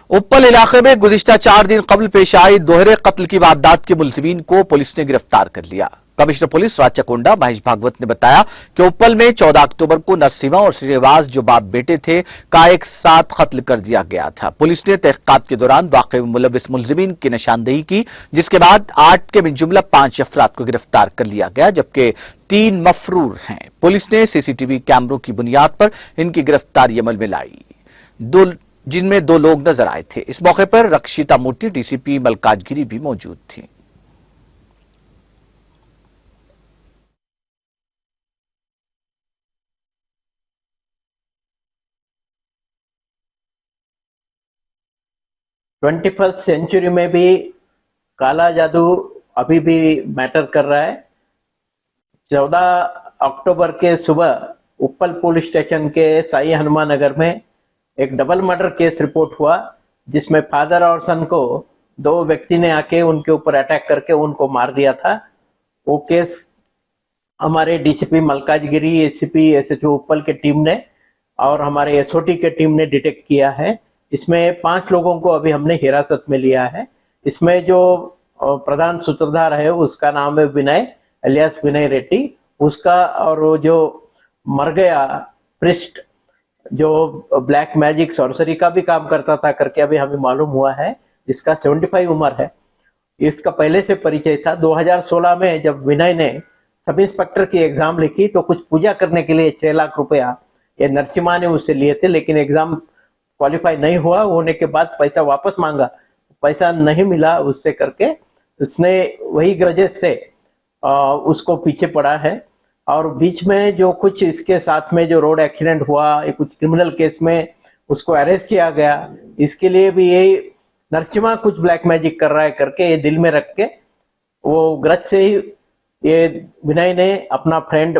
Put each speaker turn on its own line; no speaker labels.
उप्पल इलाके में गुज़िश्ता 4 दिन कबल पेश आई दोहरे कत्ल की वारदात के मुलजिमीन को पुलिस ने गिरफ्तार कर लिया। कमिश्नर पुलिस राचाकोंडा महेश भागवत ने बताया कि उप्पल में 14 अक्टूबर को नरसिम्हा और श्रीनिवास जो बाप बेटे थे का एक साथ कत्ल कर दिया गया था। पुलिस ने तहकीकात के दौरान वाक़े में मुलविस मुलजिमीन की निशानदेही की, जिसके बाद 8 के मिन जुमला 5 अफराद को गिरफ्तार कर लिया गया, जबकि 3 मफरूर हैं। पुलिस ने सीसीटीवी कैमरों की बुनियाद पर इनकी गिरफ्तारी अमल में लाई, जिनमें 2 लोग नजर आए थे। इस मौके पर रक्षिता मूर्ति डीसीपी मलकाजगिरी भी मौजूद थी।
ट्वेंटी फर्स्ट सेंचुरी में भी काला जादू अभी भी मैटर कर रहा है। 14 अक्टूबर के सुबह उप्पल पुलिस स्टेशन के साई हनुमान नगर में एक डबल मर्डर केस रिपोर्ट हुआ, जिसमें फादर और सन को 2 व्यक्ति ने आके उनके ऊपर अटैक करके उनको मार दिया था। वो केस हमारे डीसीपी मलकाजगिरी, एसीपी एसएचओ उप्पल के टीम ने और हमारे एसओटी के टीम ने डिटेक्ट किया है। इसमें 5 लोगों को अभी हमने हिरासत में लिया है। इसमें जो प्रधान सूत्रधार है उसका नाम है विनय एलियास विनय रेड्डी। उसका और वो जो मर गया प्रिस्ट जो ब्लैक मैजिक सॉर्सरी का भी काम करता था करके अभी हमें मालूम हुआ है, जिसका 75 उम्र है। इसका पहले से परिचय था। 2016 में जब विनय ने सब इंस्पेक्टर की एग्जाम लिखी तो कुछ पूजा करने के लिए 6 लाख रुपया ये नरसिम्हा ने उससे लिए थे, लेकिन एग्जाम क्वालिफाई नहीं हुआ। होने के बाद पैसा वापस मांगा, पैसा नहीं मिला उससे करके उसने वही ग्रजेस से उसको पीछे पड़ा है। और बीच में जो कुछ इसके साथ में जो रोड एक्सीडेंट हुआ, कुछ क्रिमिनल केस में उसको अरेस्ट किया गया, इसके लिए भी यही नरसिम्हा कुछ ब्लैक मैजिक कर रहा है करके ये दिल में रख के वो ग्रज से ही ये विनय ने अपना फ्रेंड